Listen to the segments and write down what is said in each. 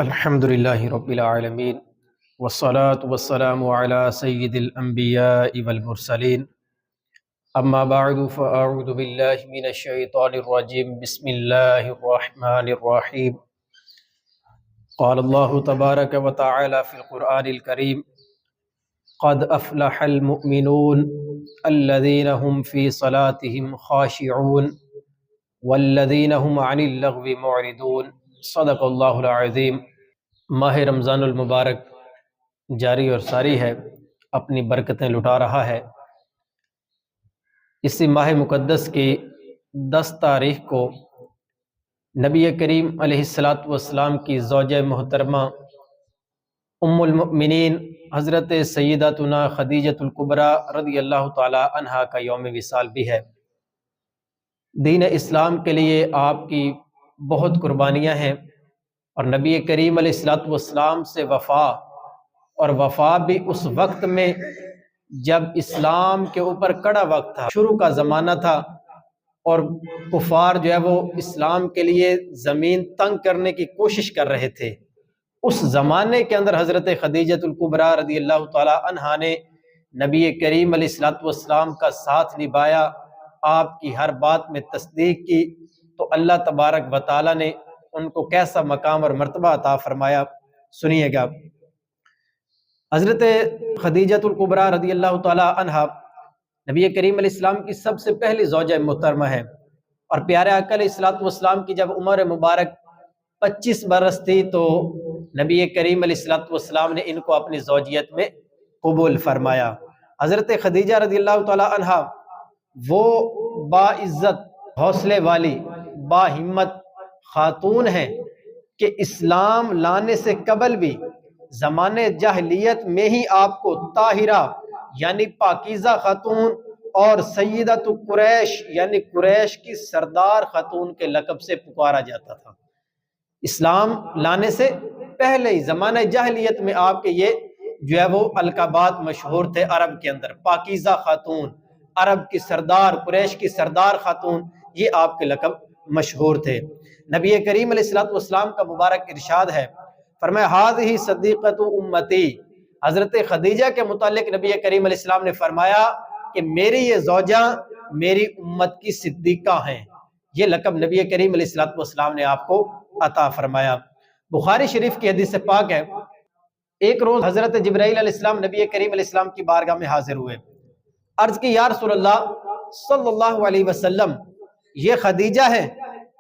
الحمد للہ رب العالمین والصلاة والسلام علی سید الانبیاء والمرسلین اما بعد فاعوذ باللہ من الشیطان الرجیم بسم اللہ الرحمن الرحیم قال اللہ تبارک وتعالی فی القرآن الکریم قد افلح المؤمنون الذین هم فی صلاتهم خاشعون والذین هم عن اللغو معرضون صدق اللہ العظیم۔ ماہ رمضان المبارک جاری اور ساری ہے، اپنی برکتیں لٹا رہا ہے۔ اسی ماہ مقدس کی 10 تاریخ کو نبی کریم علیہ السلام کی زوجہ محترمہ ام المؤمنین حضرت سیدتنا خدیجۃ الکبریٰ رضی اللہ تعالی عنہا کا یوم وصال بھی ہے۔ دین اسلام کے لیے آپ کی بہت قربانیاں ہیں، اور نبی کریم علیہ السلام سے وفا، اور وفا بھی اس وقت میں جب اسلام کے اوپر کڑا وقت تھا، شروع کا زمانہ تھا، اور کفار جو ہے وہ اسلام کے لیے زمین تنگ کرنے کی کوشش کر رہے تھے۔ اس زمانے کے اندر حضرت خدیجۃ الکبریٰ رضی اللہ تعالی عنہا نے نبی کریم علیہ السلام کا ساتھ نبھایا، آپ کی ہر بات میں تصدیق کی، تو اللہ تبارک و تعالی نے ان کو کیسا مقام اور مرتبہ عطا فرمایا، سنیے گا۔ حضرت خدیجۃ الکبریٰ رضی اللہ تعالی عنہا نبی کریم علیہ السلام کی سب سے پہلی زوجہ محترمہ ہے، اور پیارے آقا علیہ السلام کی جب عمر مبارک 25 برس تھی تو نبی کریم علیہ السلام نے ان کو اپنی زوجیت میں قبول فرمایا۔ حضرت خدیجہ رضی اللہ تعالی عنہا وہ باعزت، حوصلے والی، با ہمت خاتون ہیں کہ اسلام لانے سے قبل بھی زمانے جاہلیت میں ہی آپ کو طاہرہ یعنی پاکیزہ خاتون اور سیدۃ قریش یعنی قریش کی سردار خاتون کے لقب سے پکارا جاتا تھا۔ اسلام لانے سے پہلے ہی زمانہ جاہلیت میں آپ کے یہ جو ہے وہ القابات مشہور تھے عرب کے اندر، پاکیزہ خاتون، عرب کی سردار، قریش کی سردار خاتون، یہ آپ کے لقب مشہور تھے۔ نبی کریم علیہ السلام کا مبارک ارشاد ہے، فرمایا ھذہ صدیقۃ امتی۔ حضرت خدیجہ کے متعلق نبی کریم علیہ السلام نے فرمایا کہ میری یہ زوجہ میری امت کی صدیقہ ہیں۔ یہ لقب نبی کریم علیہ السلام نے آپ کو عطا فرمایا۔ بخاری شریف کی حدیث پاک ہے، ایک روز حضرت جبرائیل علیہ السلام نبی کریم علیہ السلام کی بارگاہ میں حاضر ہوئے، عرض کی یا رسول اللہ صلی اللہ علیہ وسلم، یہ خدیجہ ہے،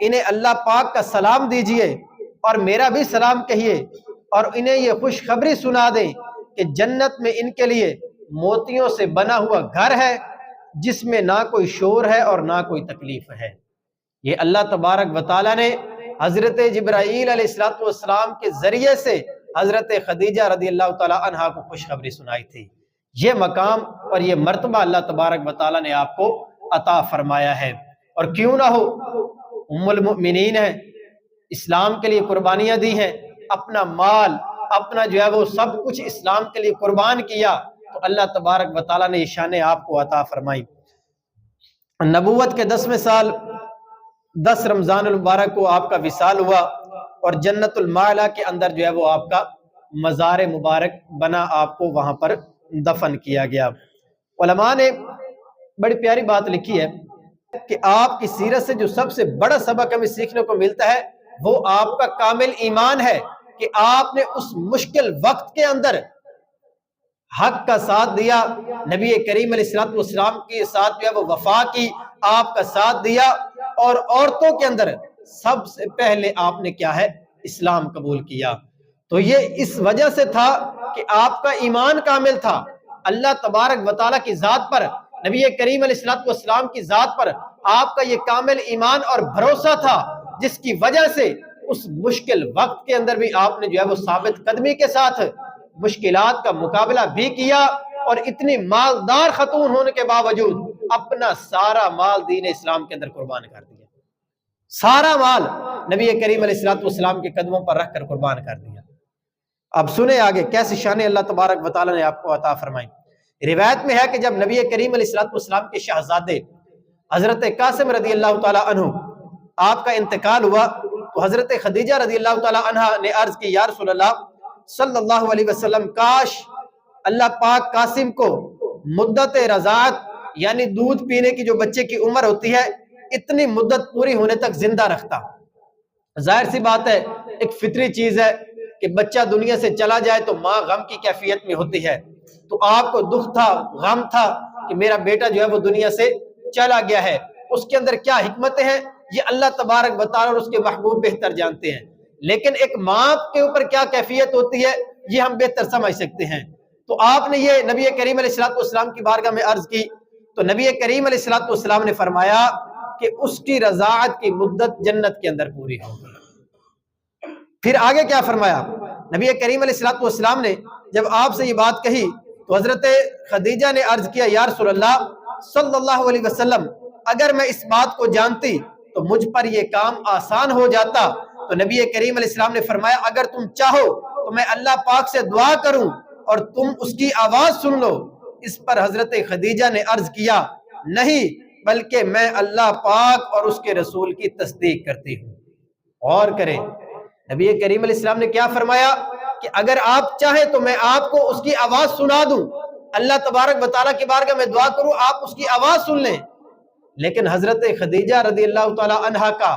انہیں اللہ پاک کا سلام دیجئے اور میرا بھی سلام کہیے، اور انہیں یہ خوشخبری سنا دیں کہ جنت میں ان کے لیے موتیوں سے بنا ہوا گھر ہے، جس میں نہ کوئی شور ہے اور نہ کوئی تکلیف ہے۔ یہ اللہ تبارک و تعالی نے حضرت جبرائیل علیہ السلام کے ذریعے سے حضرت خدیجہ رضی اللہ تعالی عنہا کو خوشخبری سنائی تھی۔ یہ مقام اور یہ مرتبہ اللہ تبارک و تعالی نے آپ کو عطا فرمایا ہے، اور کیوں نہ ہو، ام المؤمنین ہے، اسلام کے لیے قربانیاں دی ہیں، اپنا مال، اپنا جو ہے وہ سب کچھ اسلام کے لیے قربان کیا، تو اللہ تبارک و تعالیٰ نے یہ شانیں آپ کو عطا فرمائی۔ نبوت کے 10ویں سال 10 رمضان المبارک کو آپ کا وصال ہوا، اور جنت المعلا کے اندر جو ہے وہ آپ کا مزار مبارک بنا، آپ کو وہاں پر دفن کیا گیا۔ علماء نے بڑی پیاری بات لکھی ہے کہ آپ کی سیرت سے جو سب سے بڑا سبق ہمیں سیکھنے کو ملتا ہے وہ آپ کا کامل ایمان ہے، کہ آپ نے اس مشکل وقت کے اندر حق کا ساتھ دیا، نبی کریم علیہ السلام کے ساتھ جو ہے وہ وفا کی، آپ کا ساتھ دیا، اور عورتوں کے اندر سب سے پہلے آپ نے کیا ہے، اسلام قبول کیا۔ تو یہ اس وجہ سے تھا کہ آپ کا ایمان کامل تھا، اللہ تبارک و تعالیٰ کی ذات پر، نبی کریم علیہ السلام کی ذات پر آپ کا یہ کامل ایمان اور بھروسہ تھا، جس کی وجہ سے اس مشکل وقت کے اندر بھی آپ نے جو ہے وہ ثابت قدمی کے ساتھ مشکلات کا مقابلہ بھی کیا، اور اتنی مالدار خاتون ہونے کے باوجود اپنا سارا مال دین اسلام کے اندر قربان کر دیا، سارا مال نبی کریم علیہ السلام کے قدموں پر رکھ کر قربان کر دیا۔ اب سنیں آگے کیسی شان اللہ تبارک و تعالیٰ نے آپ کو عطا فرمائی۔ روایت میں ہے کہ جب نبی کریم علیہ السلام کے شہزادے حضرت قاسم رضی اللہ تعالی عنہ آپ کا انتقال ہوا، تو تو حضرت خدیجہ رضی اللہ تعالی عنہ نے عرض کی یا رسول اللہ صلی اللہ علیہ وسلم کاش اللہ پاک قاسم کو مدت رضاعت یعنی دودھ پینے کی جو بچے کی عمر ہوتی ہے اتنی مدت پوری ہونے تک زندہ رکھتا۔ ظاہر سی بات ہے ایک فطری چیز ہے کہ بچہ دنیا سے چلا جائے تو ماں غم کی کیفیت میں ہوتی ہے، تو آپ کو دکھ تھا، غم تھا کہ میرا بیٹا جو ہے وہ دنیا سے چلا گیا ہے۔ اس کے اندر کیا حکمتیں ہیں یہ اللہ تبارک و تعالیٰ اور اس کے محبوب بہتر جانتے ہیں، لیکن ایک ماں کے اوپر کیا کیفیت ہوتی ہے یہ ہم بہتر سمجھ سکتے ہیں۔ تو آپ نے یہ نبی کریم علیہ الصلوۃ والسلام کی بارگاہ میں عرض کی تو نبی کریم علیہ الصلوۃ والسلام نے فرمایا کہ اس کی رضاعت کی مدت جنت کے اندر پوری ہوگی۔ پھر آگے کیا فرمایا نبی کریم علیہ الصلوۃ والسلام نے جب آپ سے یہ بات کہی تو حضرت خدیجہ نے عرض کیا یا رسول اللہ صلی اللہ علیہ وسلم اگر میں اس بات کو جانتی تو مجھ پر یہ کام آسان ہو جاتا۔ تو نبی کریم علیہ السلام نے فرمایا اگر تم چاہو تو میں اللہ پاک سے دعا کروں اور تم اس کی آواز سن لو۔ اس پر حضرت خدیجہ نے عرض کیا نہیں بلکہ میں اللہ پاک اور اس کے رسول کی تصدیق کرتی ہوں۔ اور کریں نبی کریم علیہ السلام نے کیا فرمایا کہ اگر آپ چاہیں تو میں آپ کو اس کی آواز سنا دوں، اللہ تبارک و تعالیٰ کی بارگاہ میں دعا کروں آپ اس کی آواز سن لیں۔ لیکن حضرت خدیجہ رضی اللہ تعالی عنہا کا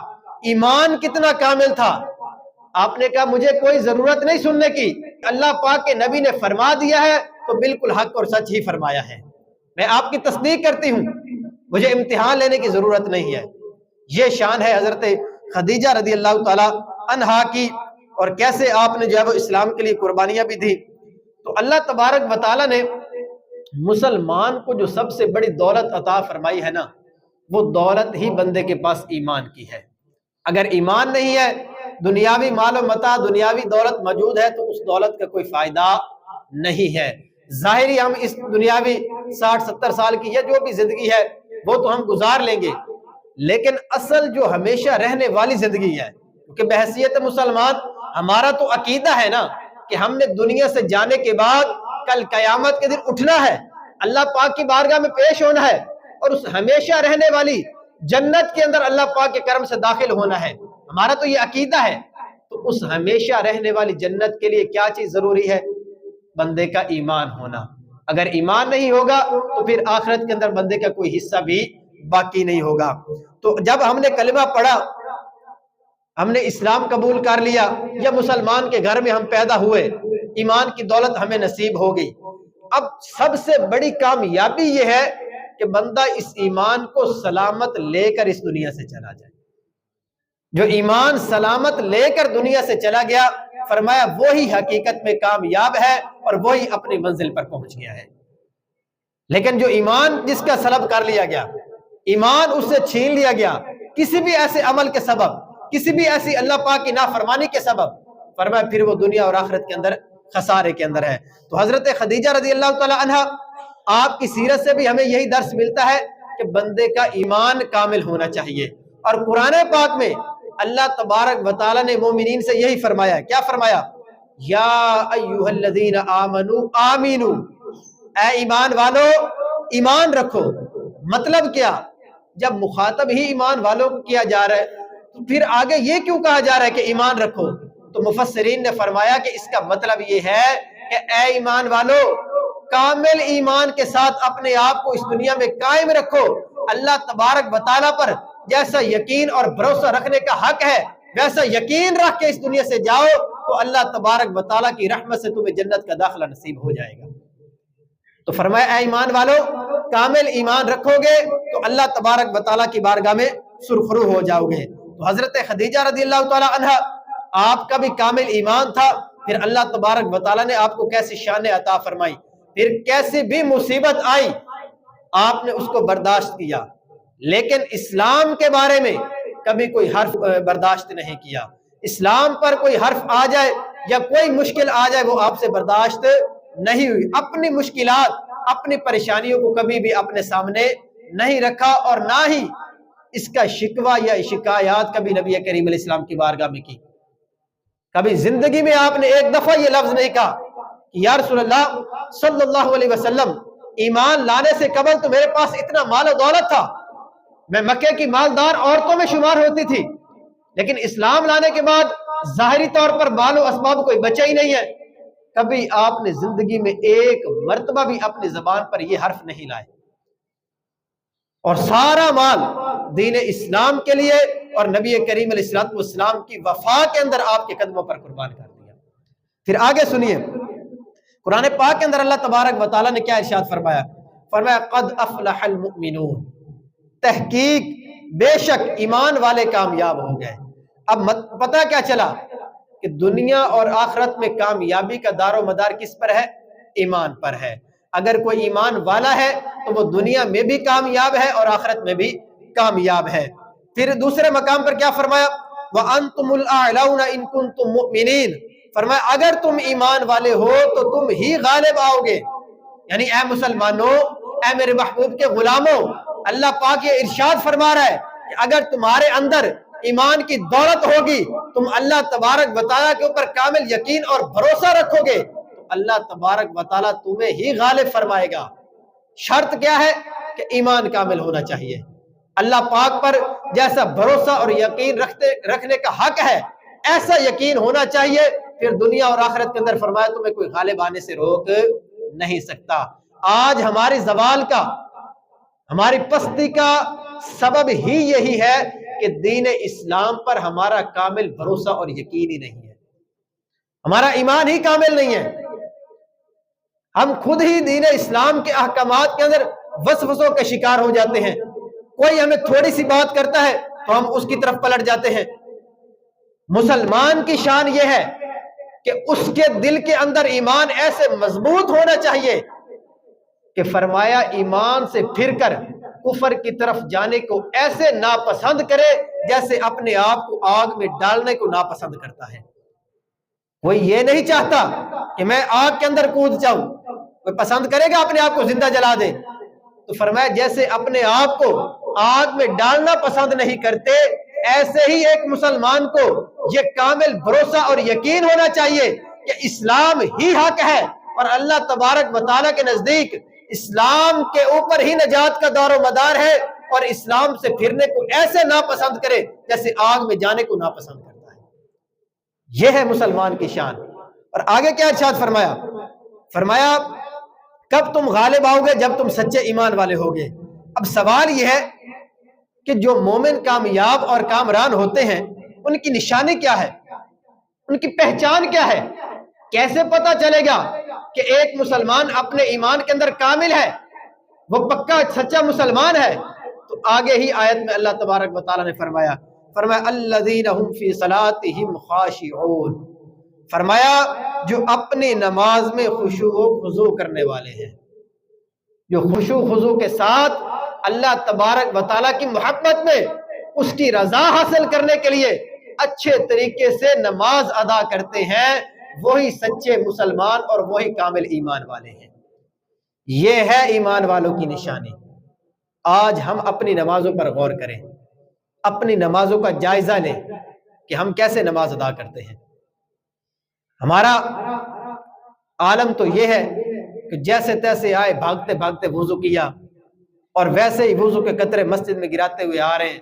ایمان کتنا کامل تھا، آپ نے کہا مجھے کوئی ضرورت نہیں سننے کی، اللہ پاک کے نبی نے فرما دیا ہے تو بالکل حق اور سچ ہی فرمایا ہے، میں آپ کی تصدیق کرتی ہوں، مجھے امتحان لینے کی ضرورت نہیں ہے۔ یہ شان ہے حضرت خدیجہ رضی اللہ تعالی عنہا کی، اور کیسے آپ نے جو ہے وہ اسلام کے لیے قربانیاں بھی دی۔ تو اللہ تبارک و تعالیٰ نے مسلمان کو جو سب سے بڑی دولت عطا فرمائی ہے نا، وہ دولت ہی بندے کے پاس ایمان کی ہے۔ اگر ایمان نہیں ہے، دنیاوی مال و متاع دنیاوی دولت موجود ہے تو اس دولت کا کوئی فائدہ نہیں ہے۔ ظاہری ہم اس دنیاوی 60-70 سال کی یا جو بھی زندگی ہے وہ تو ہم گزار لیں گے، لیکن اصل جو ہمیشہ رہنے والی زندگی ہے، کیونکہ بحیثیت مسلمان ہمارا تو عقیدہ ہے نا کہ ہم نے دنیا سے جانے کے بعد کل قیامت کے دن اٹھنا ہے، اللہ پاک کی بارگاہ میں پیش ہونا ہے اور اس ہمیشہ رہنے والی جنت کے اندر اللہ پاک کے کرم سے داخل ہونا ہے، ہمارا تو یہ عقیدہ ہے۔ تو اس ہمیشہ رہنے والی جنت کے لیے کیا چیز ضروری ہے؟ بندے کا ایمان ہونا۔ اگر ایمان نہیں ہوگا تو پھر آخرت کے اندر بندے کا کوئی حصہ بھی باقی نہیں ہوگا۔ تو جب ہم نے کلمہ پڑھا، ہم نے اسلام قبول کر لیا یا مسلمان کے گھر میں ہم پیدا ہوئے، ایمان کی دولت ہمیں نصیب ہو گئی، اب سب سے بڑی کامیابی یہ ہے کہ بندہ اس ایمان کو سلامت لے کر اس دنیا سے چلا جائے۔ جو ایمان سلامت لے کر دنیا سے چلا گیا، فرمایا وہی حقیقت میں کامیاب ہے اور وہی اپنی منزل پر پہنچ گیا ہے۔ لیکن جو ایمان جس کا سلب کر لیا گیا، ایمان اس سے چھین لیا گیا کسی بھی ایسے عمل کے سبب، کسی بھی ایسی اللہ پاک کی نافرمانی کے سبب، فرمایا پھر وہ دنیا اور آخرت کے اندر خسارے کے اندر ہے۔ تو حضرت خدیجہ رضی اللہ تعالی عنہا، آپ کی سیرت سے بھی ہمیں یہی درس ملتا ہے کہ بندے کا ایمان کامل ہونا چاہیے۔ اور قرآن پاک میں اللہ تبارک و تعالیٰ نے مومنین سے یہی فرمایا، کیا فرمایا؟ یا ایھا الذین آمنوا آمینوا، اے ایمان والو ایمان رکھو۔ مطلب کیا؟ جب مخاطب ہی ایمان والوں کو کیا جا رہا ہے تو پھر آگے یہ کیوں کہا جا رہا ہے کہ ایمان رکھو؟ تو مفسرین نے فرمایا کہ اس کا مطلب یہ ہے کہ اے ایمان والو کامل ایمان کے ساتھ اپنے آپ کو اس دنیا میں قائم رکھو، اللہ تبارک و تعالیٰ پر جیسا یقین اور بھروسہ رکھنے کا حق ہے ویسا یقین رکھ کے اس دنیا سے جاؤ تو اللہ تبارک و تعالیٰ کی رحمت سے تمہیں جنت کا داخلہ نصیب ہو جائے گا۔ تو فرمایا اے ایمان والو کامل ایمان رکھو گے تو اللہ تبارک و تعالیٰ کی بارگاہ میں سرخرو ہو جاؤ گے۔ تو حضرت خدیجہ رضی اللہ تعالی عنہا، آپ کا بھی کامل ایمان تھا، پھر اللہ تبارک و تعالیٰ نے آپ کو کیسی شان عطا فرمائی، پھر کیسی بھی مصیبت آئی آپ نے اس کو برداشت کیا، لیکن اسلام کے بارے میں کبھی کوئی حرف برداشت نہیں کیا۔ اسلام پر کوئی حرف آ جائے یا کوئی مشکل آ جائے وہ آپ سے برداشت نہیں ہوئی، اپنی مشکلات اپنی پریشانیوں کو کبھی بھی اپنے سامنے نہیں رکھا اور نہ ہی اس کا شکوہ یا شکایات کبھی نبی کریم علیہ السلام کی بارگاہ میں کی۔ کبھی زندگی میں آپ نے ایک دفعہ یہ لفظ نہیں کہا کہ یا رسول اللہ صلی اللہ علیہ وسلم ایمان لانے سے قبل تو میرے پاس اتنا مال و دولت تھا، میں مکے کی مالدار عورتوں میں شمار ہوتی تھی، لیکن اسلام لانے کے بعد ظاہری طور پر مال و اسباب کوئی بچا ہی نہیں ہے. کبھی آپ نے زندگی میں ایک مرتبہ بھی اپنی زبان پر یہ حرف نہیں لائے، اور سارا مال دین اسلام کے لیے اور نبی کریم علیہ الصلوۃ والسلام کی وفا کے اندر آپ کے قدموں پر قربان کر دیا. پھر آگے سنیے، قرآن پاک کے اندر اللہ تبارک و تعالیٰ نے کیا ارشاد فرمایا؟ فرمایا قد افلح المؤمنون، تحقیق بے شک ایمان والے کامیاب ہو گئے. اب پتہ کیا چلا کہ دنیا اور آخرت میں کامیابی کا دار و مدار کس پر ہے؟ ایمان پر ہے. اگر کوئی ایمان والا ہے تو وہ دنیا میں بھی کامیاب ہے اور آخرت میں بھی کامیاب ہے. پھر دوسرے مقام پر کیا فرمایا؟ وَأَنْتُمُ الْأَعْلَوْنَ إِن كُنتُم مُؤْمِنِينَ، فرمایا اگر تم ایمان والے ہو تو تم ہی غالب آؤ گے. یعنی اے مسلمانوں، اے میرے محبوب کے غلاموں، اللہ پاک یہ ارشاد فرما رہا ہے کہ اگر تمہارے اندر ایمان کی دولت ہوگی، تم اللہ تبارک و تعالیٰ کے اوپر کامل یقین اور بھروسہ رکھو گے، تو اللہ تبارک و تعالیٰ تمہیں ہی غالب فرمائے گا. شرط کیا ہے؟ کہ ایمان کامل ہونا چاہیے. اللہ پاک پر جیسا بھروسہ اور یقین رکھنے کا حق ہے، ایسا یقین ہونا چاہیے. پھر دنیا اور آخرت کے اندر فرمایا تمہیں کوئی غالب آنے سے روک نہیں سکتا. آج ہماری زوال کا، ہماری پستی کا سبب ہی یہی ہے کہ دین اسلام پر ہمارا کامل بھروسہ اور یقین ہی نہیں ہے، ہمارا ایمان ہی کامل نہیں ہے. ہم خود ہی دین اسلام کے احکامات کے اندر وسوسوں کے شکار ہو جاتے ہیں. کوئی ہمیں تھوڑی سی بات کرتا ہے تو ہم اس کی طرف پلٹ جاتے ہیں. مسلمان کی شان یہ ہے کہ اس کے دل کے اندر ایمان ایسے مضبوط ہونا چاہیے کہ فرمایا ایمان سے پھر کر کفر کی طرف جانے کو ایسے ناپسند کرے جیسے اپنے آپ کو آگ میں ڈالنے کو ناپسند کرتا ہے. کوئی یہ نہیں چاہتا کہ میں آگ کے اندر کود جاؤں. کوئی پسند کرے گا اپنے آپ کو زندہ جلا دے؟ تو فرمایا جیسے اپنے آپ کو آگ میں ڈالنا پسند نہیں کرتے، ایسے ہی ایک مسلمان کو یہ کامل بھروسہ اور یقین ہونا چاہیے کہ اسلام ہی حق ہے، اور اللہ تبارک و تعالیٰ کے نزدیک اسلام کے اوپر ہی نجات کا دار و مدار ہے، اور اسلام سے پھرنے کو ایسے ناپسند کرے جیسے آگ میں جانے کو ناپسند کرتا ہے. یہ ہے مسلمان کی شان. اور آگے کیا ارشاد فرمایا؟ فرمایا کب تم غالب آؤ گے؟ جب تم سچے ایمان والے ہوگے. اب سوال یہ ہے کہ جو مومن کامیاب اور کامران ہوتے ہیں ان کی نشانی کیا ہے، ان کی پہچان کیا ہے؟ کیسے پتا چلے گا کہ ایک مسلمان اپنے ایمان کے اندر کامل ہے، وہ پکا سچا مسلمان ہے؟ تو آگے ہی آیت میں اللہ تبارک و تعالیٰ نے فرمایا الذین هم فی صلاتهم خاشعون، فرمایا جو اپنی نماز میں خشوع و خضوع کرنے والے ہیں، جو خشوع و خضوع کے ساتھ اللہ تبارک و تعالیٰ کی محبت میں اس کی رضا حاصل کرنے کے لیے اچھے طریقے سے نماز ادا کرتے ہیں، وہی سچے مسلمان اور وہی کامل ایمان والے ہیں. یہ ہے ایمان والوں کی نشانی. آج ہم اپنی نمازوں پر غور کریں، اپنی نمازوں کا جائزہ لیں کہ ہم کیسے نماز ادا کرتے ہیں. ہمارا عالم تو یہ ہے کہ جیسے تیسے آئے بھاگتے بھاگتے وضو کیا اور ویسے ہی وضو کے قطرے مسجد میں گراتے ہوئے آ رہے ہیں،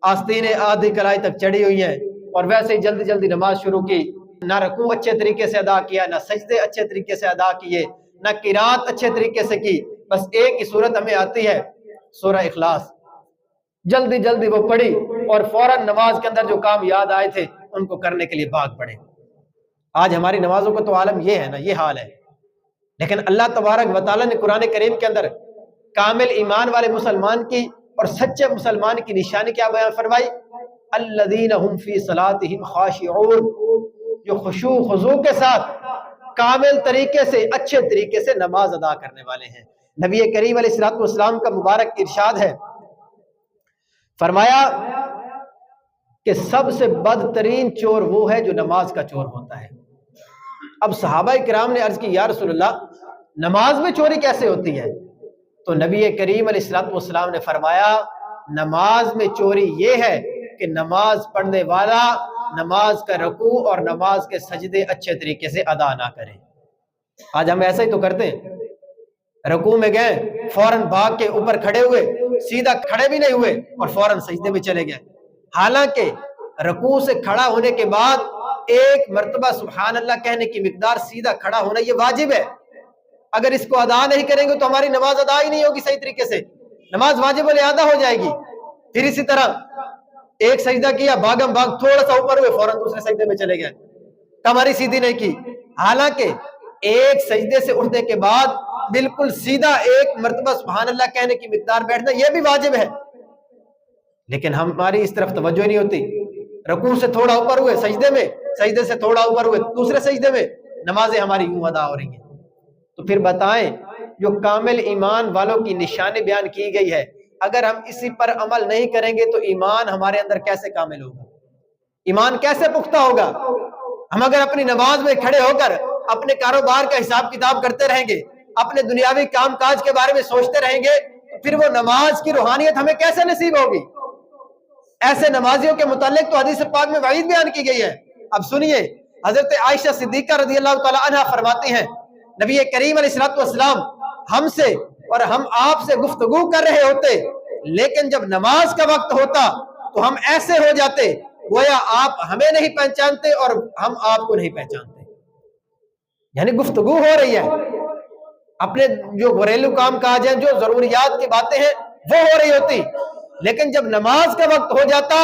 آستینیں آدھی کلائی تک چڑھی ہوئی ہیں، اور ویسے ہی جلدی جلدی نماز شروع کی. نہ رکوع اچھے طریقے سے ادا کیا، نہ سجدے اچھے طریقے سے ادا کیے، نہ قرات اچھے طریقے سے کی. بس ایک ہی صورت ہمیں آتی ہے، سورہ اخلاص، جلدی جلدی وہ پڑھی اور فوراً نماز کے اندر جو کام یاد آئے تھے ان کو کرنے کے لیے بھاگ پڑے. آج ہماری نمازوں کا تو عالم یہ ہے نا، یہ حال ہے. لیکن اللہ تبارک و تعالیٰ نے قرآن کریم کے اندر کامل ایمان والے مسلمان کی اور سچے مسلمان کی نشانی کیا بیان فرمائی؟ الذین هم فی صلاتهم خاشعون، جو خشوع خضوع کے ساتھ کامل طریقے سے اچھے طریقے سے نماز ادا کرنے والے ہیں. نبی کریم علیہ الصلوۃ والسلام کا مبارک ارشاد ہے، فرمایا کہ سب سے بدترین چور وہ ہے جو نماز کا چور ہوتا ہے. اب صحابہ کرام نے عرض کی یا رسول اللہ نماز میں چوری کیسے ہوتی ہے؟ تو نبی کریم علیہ الصلوۃ والسلام نے فرمایا نماز میں چوری یہ ہے کہ نماز پڑھنے والا نماز کا رکوع اور نماز کے سجدے اچھے طریقے سے ادا نہ کرے. آج ہم ایسا ہی تو کرتے ہیں، رکوع میں گئے فوراً بھاگ کے اوپر کھڑے ہوئے، سیدھا کھڑے بھی نہیں ہوئے اور فوراً سجدے میں چلے گئے، حالانکہ رکوع سے کھڑا ہونے کے بعد ایک مرتبہ سبحان اللہ کہنے کی مقدار سیدھا کھڑا ہونا یہ واجب ہے. اگر اس کو ادا نہیں کریں گے تو ہماری نماز ادا ہی نہیں ہوگی صحیح طریقے سے، نماز واجب الادا ہو جائے گی. پھر اسی طرح ایک سجدہ کیا، بھاگم بھاگ تھوڑا سا اوپر ہوئے فوراً دوسرے سجدے میں چلے گئے، کمری سیدھی نہیں کی. حالانکہ ایک سجدے سے اٹھنے کے بعد بالکل سیدھا ایک مرتبہ سبحان اللہ کہنے کی مقدار بیٹھنا یہ بھی واجب ہے، لیکن ہماری اس طرف توجہ نہیں ہوتی. رکوع سے تھوڑا اوپر ہوئے سجدے میں، سجدے سے تھوڑا اوپر ہوئے دوسرے سجدے میں، نمازیں ہماری یوں ادا ہو رہی ہیں. تو پھر بتائیں جو کامل ایمان والوں کی نشانی بیان کی گئی ہے، اگر ہم اسی پر عمل نہیں کریں گے تو ایمان ہمارے اندر کیسے کامل ہوگا، ایمان کیسے پختہ ہوگا؟ ہم اگر اپنی نماز میں کھڑے ہو کر اپنے کاروبار کا حساب کتاب کرتے رہیں گے، اپنے دنیاوی کام کاج کے بارے میں سوچتے رہیں گے، تو پھر وہ نماز کی روحانیت ہمیں کیسے نصیب ہوگی؟ ایسے نمازیوں کے متعلق تو حدیث پاک میں وعید بیان کی گئی ہے. اب سنیے، حضرت عائشہ صدیقہ رضی اللہ تعالی عنہ فرماتی ہیں نبی کریم علیہ الصلوۃ والسلام ہم سے اور ہم آپ سے گفتگو کر رہے ہوتے، لیکن جب نماز کا وقت ہوتا تو ہم ایسے ہو جاتے گویا آپ ہمیں نہیں پہچانتے اور ہم آپ کو نہیں پہچانتے. یعنی گفتگو ہو رہی ہے، اپنے جو گھریلو کام کاج ہیں، جو ضروریات کی باتیں ہیں وہ ہو رہی ہوتی، لیکن جب نماز کا وقت ہو جاتا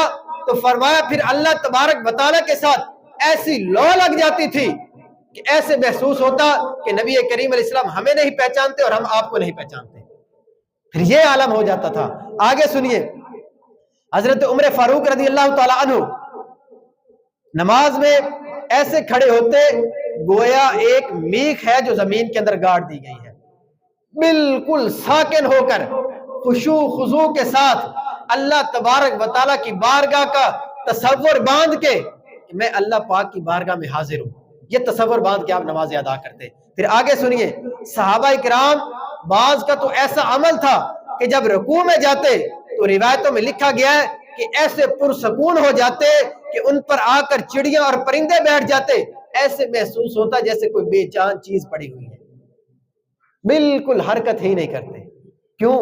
تو فرمایا پھر اللہ تبارک و تعالیٰ کے ساتھ ایسی لو لگ جاتی تھی کہ ایسے محسوس ہوتا کہ نبی کریم علیہ السلام ہمیں نہیں پہچانتے اور ہم آپ کو نہیں پہچانتے. پھر یہ عالم ہو جاتا تھا. آگے سنیے، حضرت عمر فاروق رضی اللہ تعالی عنہ نماز میں ایسے کھڑے ہوتے گویا ایک میخ ہے جو زمین کے اندر گاڑ دی گئی ہے، بالکل ساکن ہو کر خشوع خضوع کے ساتھ اللہ تبارک و تعالیٰ کی بارگاہ کا تصور باندھ کے کہ میں اللہ پاک کی بارگاہ میں حاضر ہوں، یہ تصور باندھ کے آپ نماز ادا کرتے. پھر آگے سنیے، صحابہ کرام بعض کا تو ایسا عمل تھا کہ جب رکوع میں جاتے تو روایتوں میں لکھا گیا ہے کہ ایسے پرسکون ہو جاتے کہ ان پر آ کر چڑیاں اور پرندے بیٹھ جاتے، ایسے محسوس ہوتا جیسے کوئی بے جان چیز پڑی ہوئی ہے، بالکل حرکت ہی نہیں کرتے. کیوں؟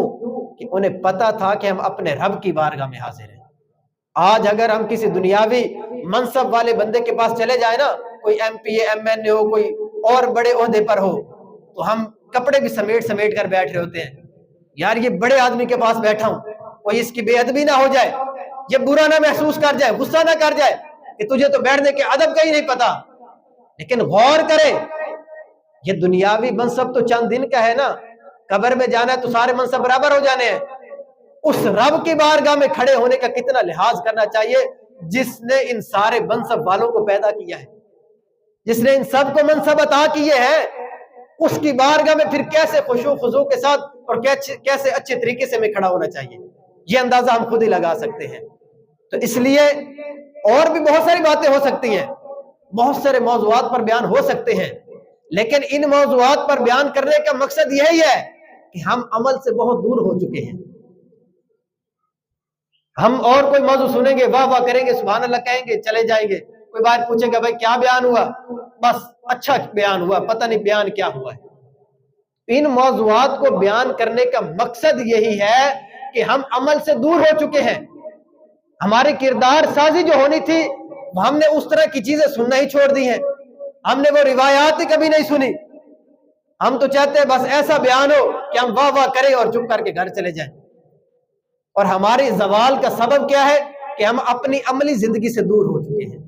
کہ انہیں پتا تھا کہ ہم اپنے رب کی بارگاہ میں حاضر ہیں. آج اگر ہم کسی دنیاوی منصب والے بندے کے پاس چلے جائیں نا، کوئی M P A M N A ہو، کوئی اور بڑے عہدے پر ہو، تو ہم کپڑے بھی سمیٹ کر بیٹھ رہے ہوتے ہیں، یار یہ بڑے آدمی کے پاس بیٹھا ہوں، کوئی اس کی بے ادبی نہ ہو جائے، یہ برا نہ محسوس کر جائے، غصہ نہ کر جائے کہ تجھے تو بیٹھنے کے ادب کا ہی نہیں پتا. لیکن غور کرے، یہ دنیاوی منصب تو چند دن کا ہے نا، قبر میں جانا ہے تو سارے منصب برابر ہو جانے ہیں. اس رب کی بارگاہ میں کھڑے ہونے کا کتنا لحاظ کرنا چاہیے جس نے ان سارے منصب والوں کو پیدا کیا ہے، جس نے ان سب کو منصب عطا کیے ہیں. اس کی بارگاہ میں پھر کیسے خشوع خضوع کے ساتھ اور کیسے اچھے طریقے سے میں کھڑا ہونا چاہیے، یہ اندازہ ہم خود ہی لگا سکتے ہیں. تو اس لیے اور بھی بہت ساری باتیں ہو سکتی ہیں، بہت سارے موضوعات پر بیان ہو سکتے ہیں، لیکن ان موضوعات پر بیان کرنے کا مقصد یہی ہے کہ ہم عمل سے بہت دور ہو چکے ہیں. ہم اور کوئی موضوع سنیں گے، واہ واہ کریں گے، سبحان اللہ کہیں گے، چلے جائیں گے. کوئی بات پوچھے گا بھائی کیا بیان ہوا، بس اچھا بیان ہوا، پتہ نہیں بیان کیا ہوا ہے. ان موضوعات کو بیان کرنے کا مقصد یہی ہے کہ ہم عمل سے دور ہو چکے ہیں. ہماری کردار سازی جو ہونی تھی ہم نے اس طرح کی چیزیں سننا ہی چھوڑ دی ہیں، ہم نے وہ روایات ہی کبھی نہیں سنی. ہم تو چاہتے ہیں بس ایسا بیان ہو کہ ہم واہ واہ کریں اور چپ کر کے گھر چلے جائیں. اور ہماری زوال کا سبب کیا ہے کہ ہم اپنی عملی زندگی سے دور ہو چکے ہیں.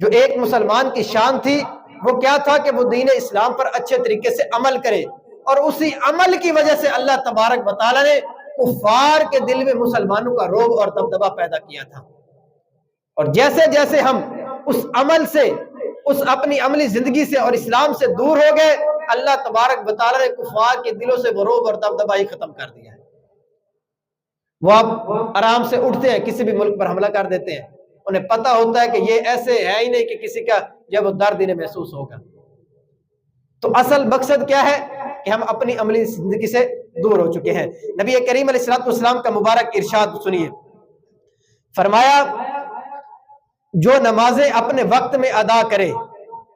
جو ایک مسلمان کی شان تھی وہ کیا تھا کہ وہ دین اسلام پر اچھے طریقے سے عمل کرے، اور اسی عمل کی وجہ سے اللہ تبارک و تعالیٰ نے کفار کے دل میں مسلمانوں کا رعب اور دبدبہ پیدا کیا تھا. اور جیسے جیسے ہم اس عمل سے، اس اپنی عملی زندگی سے اور اسلام سے دور ہو گئے، اللہ تبارک و تعالیٰ نے کفار کے دلوں سے وہ رعب اور دبدبہ ہی ختم کر دیا ہے. وہ اب آرام سے اٹھتے ہیں، کسی بھی ملک پر حملہ کر دیتے ہیں، انہیں پتا ہوتا ہے کہ یہ ایسے ہے ہی نہیں کہ کسی کا جب وہ درد انہیں محسوس ہوگا. تو اصل مقصد کیا ہے کہ ہم اپنی عملی زندگی سے دور ہو چکے ہیں. نبی کریم علیہ الصلوۃ والسلام کا مبارک ارشاد سنیے، فرمایا جو نمازیں اپنے وقت میں ادا کرے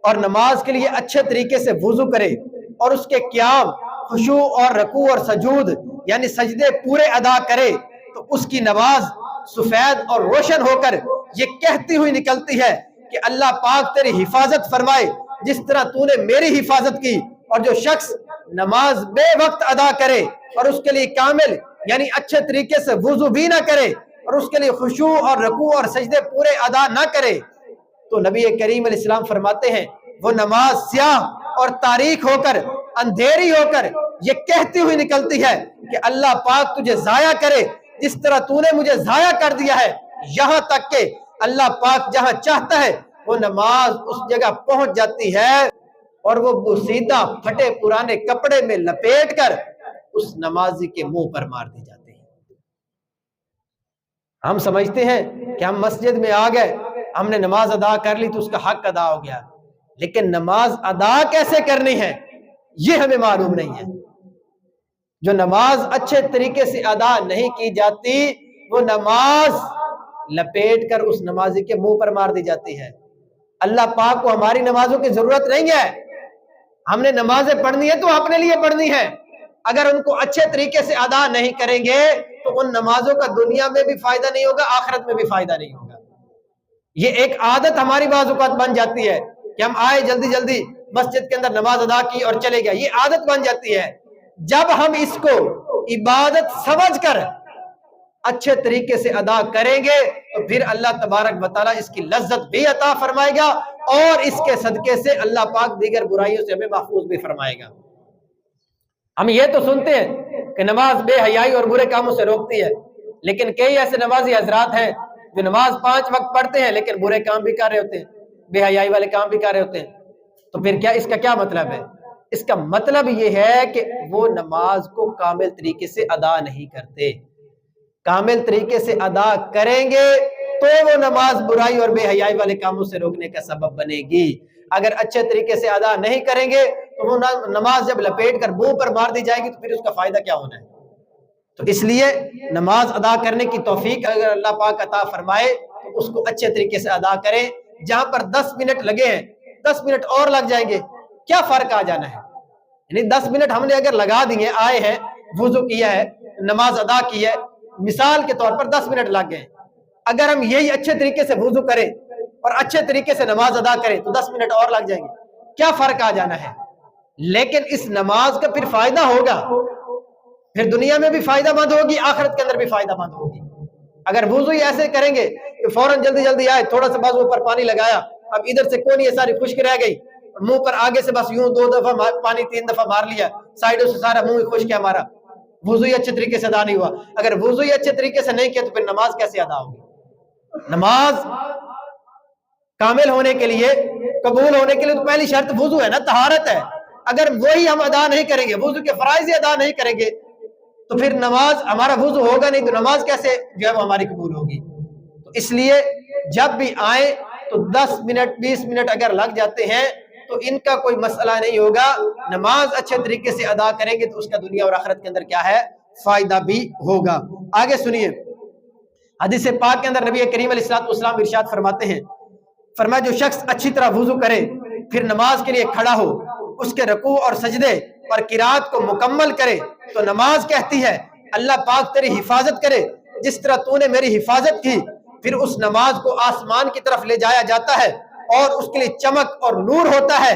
اور نماز کے لیے اچھے طریقے سے وضو کرے اور اس کے قیام، خشوع اور رکوع اور سجود یعنی سجدے پورے ادا کرے، تو اس کی نماز سفید اور روشن ہو کر یہ کہتی ہوئی نکلتی ہے کہ اللہ پاک تیری حفاظت فرمائے جس طرح تو نے میری حفاظت کی۔ اور جو شخص نماز بے وقت ادا کرے اور اس کے لیے کامل یعنی اچھے طریقے سے وضو بھی نہ کرے اور اس کے لیے خشوع اور رکوع اور سجدے پورے ادا نہ کرے، تو نبی کریم علیہ السلام فرماتے ہیں وہ نماز سیاہ اور تاریک ہو کر، اندھیری ہو کر یہ کہتی ہوئی نکلتی ہے کہ اللہ پاک تجھے ضائع کرے جس طرح تو نے مجھے ضائع کر دیا ہے، یہاں تک کہ اللہ پاک جہاں چاہتا ہے وہ نماز اس جگہ پہنچ جاتی ہے اور وہ بوسیدہ پھٹے پرانے کپڑے میں لپیٹ کر اس نمازی کے منہ پر مار دی جاتی ہے۔ ہم سمجھتے ہیں کہ ہم مسجد میں آ گئے، ہم نے نماز ادا کر لی تو اس کا حق ادا ہو گیا، لیکن نماز ادا کیسے کرنی ہے یہ ہمیں معلوم نہیں ہے۔ جو نماز اچھے طریقے سے ادا نہیں کی جاتی وہ نماز لپیٹ کر اس نمازی کے منہ پر مار دی جاتی ہے۔ اللہ پاک کو ہماری نمازوں کی ضرورت نہیں ہے، ہم نے نمازیں پڑھنی ہے تو اپنے لیے پڑھنی ہے، اگر ان کو اچھے طریقے سے ادا نہیں کریں گے تو ان نمازوں کا دنیا میں بھی فائدہ نہیں ہوگا، آخرت میں بھی فائدہ نہیں ہوگا۔ یہ ایک عادت ہماری بعض اوقات بن جاتی ہے کہ ہم آئے جلدی جلدی مسجد کے اندر نماز ادا کی اور چلے گئے، یہ عادت بن جاتی ہے۔ جب ہم اس کو عبادت سمجھ کر اچھے طریقے سے ادا کریں گے تو پھر اللہ تبارک و تعالیٰ اس کی لذت بھی عطا فرمائے گا اور اس کے صدقے سے اللہ پاک دیگر برائیوں سے ہمیں محفوظ بھی فرمائے گا۔ ہم یہ تو سنتے ہیں کہ نماز بے حیائی اور برے کاموں سے روکتی ہے، لیکن کئی ایسے نمازی حضرات ہیں جو نماز 5 وقت پڑھتے ہیں لیکن برے کام بھی کر رہے ہوتے ہیں، بے حیائی والے کام بھی کر رہے ہوتے ہیں۔ تو پھر کیا اس کا کیا مطلب ہے؟ اس کا مطلب یہ ہے کہ وہ نماز کو کامل طریقے سے ادا نہیں کرتے۔ کامل طریقے سے ادا کریں گے تو وہ نماز برائی اور بے حیائی والے کاموں سے روکنے کا سبب بنے گی، اگر اچھے طریقے سے ادا نہیں کریں گے تو وہ نماز جب لپیٹ کر منہ پر مار دی جائے گی تو پھر اس کا فائدہ کیا ہونا ہے؟ تو اس لیے نماز ادا کرنے کی توفیق اگر اللہ پاک عطا فرمائے تو اس کو اچھے طریقے سے ادا کریں۔ جہاں پر 10 منٹ لگے ہیں 10 منٹ اور لگ جائیں گے، کیا فرق آ جانا ہے؟ یعنی 10 منٹ ہم نے اگر لگا دیے، آئے ہیں وضو کیا ہے نماز ادا کی ہے، مثال کے طور پر 10 منٹ لگ گئے، اگر ہم یہی اچھے طریقے سے وضو کریں اور اچھے طریقے سے نماز ادا کریں تو 10 منٹ اور لگ جائیں گے، کیا فرق آ جانا ہے؟ لیکن اس نماز کا پھر فائدہ ہوگا، پھر دنیا میں بھی فائدہ مند ہوگی، آخرت کے اندر بھی فائدہ مند ہوگی۔ اگر وضو ہی ایسے کریں گے کہ فوراً جلدی جلدی آئے، تھوڑا سا بازو پر پانی لگایا، اب ادھر سے کونی یہ ساری خشک رہ گئی، منہ پر آگے سے بس یوں 2 دفعہ پانی 3 دفعہ مار لیا، سائڈوں سے سارا منہ خشک ہے ہمارا، وضو ہی اچھے طریقے سے ادا نہیں ہوا۔ اگر وضو ہی اچھے طریقے سے نہیں کیا تو پھر نماز کیسے ادا ہوگی؟ نماز کامل ہونے کے لیے، قبول ہونے کے لیے تو پہلی شرط وضو ہے نا، طہارت ہے۔ اگر وہی ہم ادا نہیں کریں گے، وضو کے فرائض ہی ادا نہیں کریں گے تو پھر نماز، ہمارا وضو ہوگا نہیں تو نماز کیسے جو ہے وہ ہماری قبول ہوگی؟ تو اس لیے جب بھی آئیں تو 10 منٹ 20 منٹ اگر لگ جاتے ہیں تو ان کا کوئی مسئلہ نہیں ہوگا، نماز اچھے طریقے سے ادا کریں گے تو اس کا دنیا اور آخرت کے اندر کیا ہے؟ فائدہ بھی ہوگا۔ آگے سنیے، حدیث پاک کے اندر نبی کریم علیہ السلام ارشاد فرماتے ہیں، فرمایا جو شخص اچھی طرح وضو کرے پھر نماز کے لیے کھڑا ہو، اس کے رکوع اور سجدے اور قرات کو مکمل کرے تو نماز کہتی ہے اللہ پاک تیری حفاظت کرے جس طرح تو نے میری حفاظت کی۔ پھر اس نماز کو آسمان کی طرف لے جایا جاتا ہے اور اس کے لیے چمک اور نور ہوتا ہے،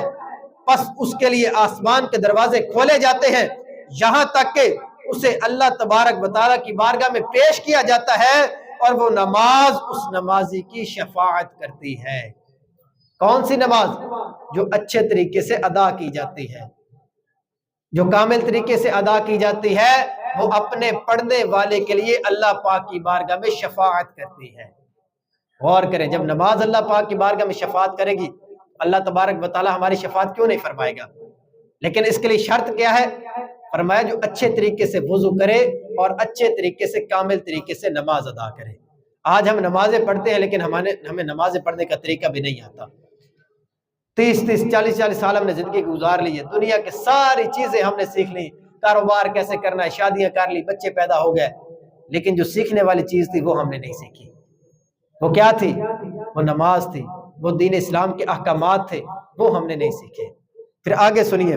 پس اس کے لیے آسمان کے دروازے کھولے جاتے ہیں یہاں تک کہ اسے اللہ تبارک و تعالیٰ کی بارگاہ میں پیش کیا جاتا ہے اور وہ نماز اس نمازی کی شفاعت کرتی ہے۔ کون سی نماز؟ جو اچھے طریقے سے ادا کی جاتی ہے، جو کامل طریقے سے ادا کی جاتی ہے، وہ اپنے پڑھنے والے کے لیے اللہ پاک کی بارگاہ میں شفاعت کرتی ہے۔ غور کریں، جب نماز اللہ پاک کی بارگاہ میں شفاعت کرے گی اللہ تبارک و تعالیٰ ہماری شفاعت کیوں نہیں فرمائے گا؟ لیکن اس کے لیے شرط کیا ہے؟ فرمایا جو اچھے طریقے سے وضو کرے اور اچھے طریقے سے کامل طریقے سے نماز ادا کرے۔ آج ہم نمازیں پڑھتے ہیں لیکن ہمیں نمازیں پڑھنے کا طریقہ بھی نہیں آتا۔ 30 40 سال ہم نے زندگی گزار لی ہے، دنیا کے ساری چیزیں ہم نے سیکھ لی، کاروبار کیسے کرنا ہے، شادیاں کر لی، بچے پیدا ہو گئے، لیکن جو سیکھنے والی چیز تھی وہ ہم نے نہیں سیکھی۔ وہ کیا تھی؟ وہ نماز تھی، وہ دین اسلام کے احکامات تھے، وہ ہم نے نہیں سیکھے۔ پھر آگے سنیے،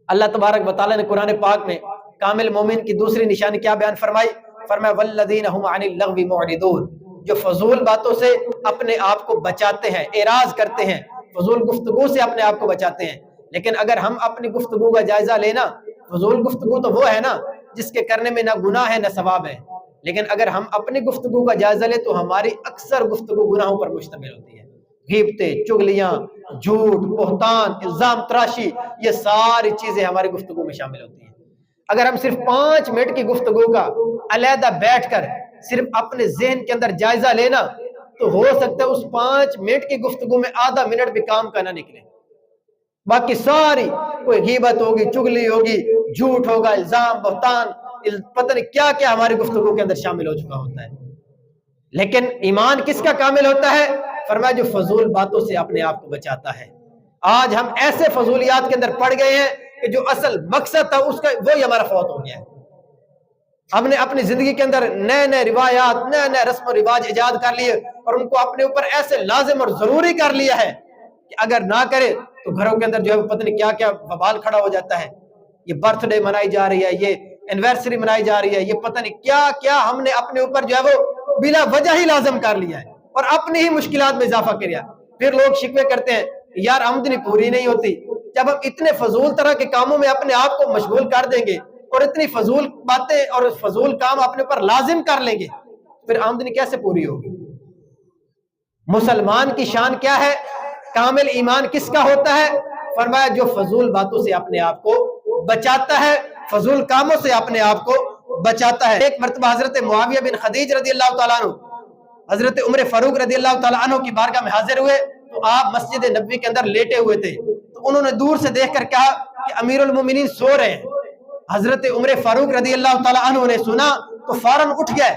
اللہ تبارک و تعالیٰ نے قرآن پاک میں کامل مومن کی دوسری نشانی کیا بیان فرمائی؟ فرمایا والذین هم عن اللغو معرضون، جو فضول باتوں سے اپنے آپ کو بچاتے ہیں، اعراض کرتے ہیں، فضول گفتگو سے اپنے آپ کو بچاتے ہیں۔ لیکن اگر ہم اپنی گفتگو کا جائزہ لینا، فضول گفتگو تو وہ ہے نا جس کے کرنے میں نہ گناہ ہے نہ ثواب ہے، لیکن اگر ہم اپنی گفتگو کا جائزہ لیں تو ہماری اکثر گفتگو گناہوں پر مشتمل ہوتی ہے۔ غیبتیں، چغلیاں، جھوٹ، بہتان، الزام تراشی، یہ ساری چیزیں ہماری گفتگو میں شامل ہوتی ہیں۔ اگر ہم صرف 5 منٹ کی گفتگو کا علیحدہ بیٹھ کر صرف اپنے ذہن کے اندر جائزہ لینا تو ہو سکتا ہے اس 5 منٹ کی گفتگو میں آدھا منٹ بھی کام کا نہ نکلے، باقی ساری کوئی غیبت ہوگی، چغلی ہوگی، جھوٹ ہوگا، الزام، بہتان، پتہ نہیں کیا کیا ہماری گفتگو کے اندر شامل ہو چکا ہوتا ہے۔ لیکن ایمان کس کا کامل ہوتا ہے؟ فرمایا جو فضول باتوں سے اپنے آپ کو بچاتا ہے۔ آج ہم ایسے فضولیات کے اندر پڑ گئے ہیں کہ جو اصل مقصد تھا اس کا وہی ہمارا فوت ہو گیا ہے۔ ہم نے اپنی زندگی کے اندر نئے نئے روایات، نئے نئے رسم و رواج ایجاد کر لیے اور ان کو اپنے اوپر ایسے لازم اور ضروری کر لیا ہے کہ اگر نہ کرے تو گھروں کے اندر جو ہے پتہ نہیں کیا کیا وبال کھڑا ہو جاتا ہے۔ یہ برتھ ڈے منائی جا رہی ہے، یہ اینیورسری منائی جا رہی ہے، یہ پتہ نہیں کیا کیا ہم نے اپنے اوپر جو ہے وہ بلا وجہ ہی لازم کر لیا ہے اور اپنی ہی مشکلات میں اضافہ کیا۔ پھر لوگ شکوے کرتے ہیں یار آمدنی پوری نہیں ہوتی۔ جب ہم اتنے فضول طرح کے کاموں میں اپنے آپ کو مشغول کر دیں گے اور اتنی فضول باتیں اور فضول کام اپنے اوپر لازم کر لیں گے پھر آمدنی کیسے پوری ہوگی؟ مسلمان کی شان کیا ہے؟ کامل ایمان کس کا ہوتا ہے؟ فرمایا جو فضول باتوں سے اپنے آپ کو بچاتا ہے، فضول کاموں سے اپنے آپ کو بچاتا ہے۔ ایک مرتبہ حضرت معاویہ بن خدیج رضی اللہ تعالیٰ عنہ حضرت عمر فاروق رضی اللہ تعالیٰ عنہ کی بارگاہ میں حاضر ہوئے تو آپ مسجد نبوی کے اندر لیٹے ہوئے تھے، تو انہوں نے دور سے دیکھ کر کہا کہ امیر المومنین سو رہے ہیں۔ حضرت عمر فاروق رضی اللہ تعالیٰ عنہ نے سنا تو فوراً اٹھ گئے،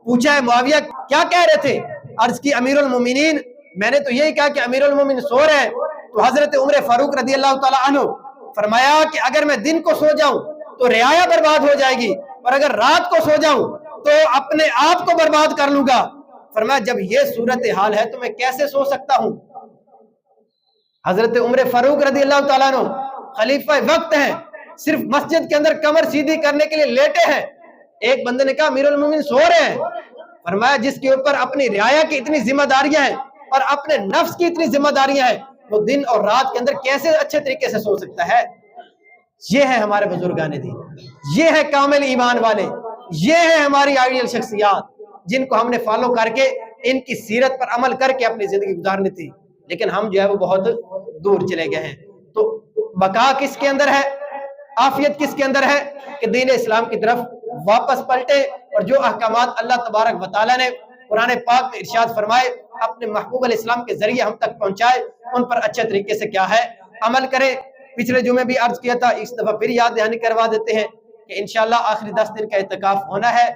پوچھا ہے معاویہ کیا کہہ رہے تھے؟ عرض کی امیر المومنین میں نے تو یہی کہا کہ امیر المومنین سو رہے ہیں۔ تو حضرت عمر فاروق رضی اللہ تعالیٰ عنہ فرمایا کہ اگر میں دن کو سو جاؤں تو رعایا برباد ہو جائے گی اور اگر رات کو سو جاؤں تو اپنے آپ کو برباد کر لوں گا۔ فرمایا جب یہ صورتحال ہے تو میں کیسے سو سکتا ہوں؟ حضرت عمر فاروق رضی اللہ تعالیٰ عنہ خلیفہ وقت ہیں، صرف مسجد کے اندر کمر سیدھی کرنے کے لیے لیٹے ہیں۔ ایک بندے نے کہا امیر المومنین سو رہے ہیں۔ فرمایا جس کے اوپر اپنی رعایا کی اتنی ذمہ داریاں ہیں اور اپنے نفس کی اتنی ذمہ داریاں ہیں وہ دن اور رات کے اندر کیسے اچھے طریقے سے سو سکتا ہے؟ یہ ہے ہمارے بزرگان دین، یہ ہے کامل ایمان والے، یہ ہے ہماری آئیڈیل شخصیات جن کو ہم نے فالو کر کے ان کی سیرت پر عمل کر کے اپنی زندگی گزارنی تھی، لیکن ہم جو ہے وہ بہت دور چلے گئے ہیں۔ تو بقا کس کے اندر ہے؟ عافیت کس کے اندر ہے؟ کہ دین اسلام کی طرف واپس پلٹے اور جو احکامات اللہ تبارک و تعالیٰ نے قرآن پاک میں ارشاد فرمائے اپنے محبوب علیہ السلام کے ذریعے ہم تک پہنچائے، ان پر اچھے طریقے سے کیا ہے عمل کرے۔ پچھلے جمعے بھی عرض کیا تھا، اس دفعہ پھر یاد دہانی کروا دیتے ہیں کہ انشاءاللہ آخری 10 دن کا اعتکاف ہونا ہے۔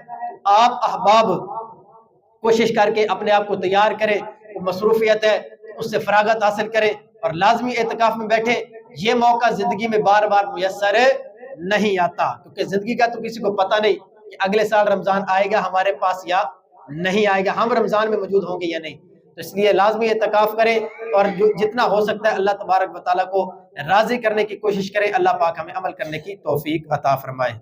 آپ احباب کوشش کر کے اپنے آپ کو تیار کریں، وہ مصروفیت ہے اس سے فراغت حاصل کریں اور لازمی اعتکاف میں بیٹھیں۔ یہ موقع زندگی میں بار بار میسر نہیں آتا کیونکہ زندگی کا تو کسی کو پتہ نہیں کہ اگلے سال رمضان آئے گا ہمارے پاس یا نہیں آئے گا، ہم رمضان میں موجود ہوں گے یا نہیں۔ تو اس لیے لازمی اعتکاف کریں اور جتنا ہو سکتا ہے اللہ تبارک و تعالیٰ کو راضی کرنے کی کوشش کریں۔ اللہ پاک ہمیں عمل کرنے کی توفیق عطا فرمائے۔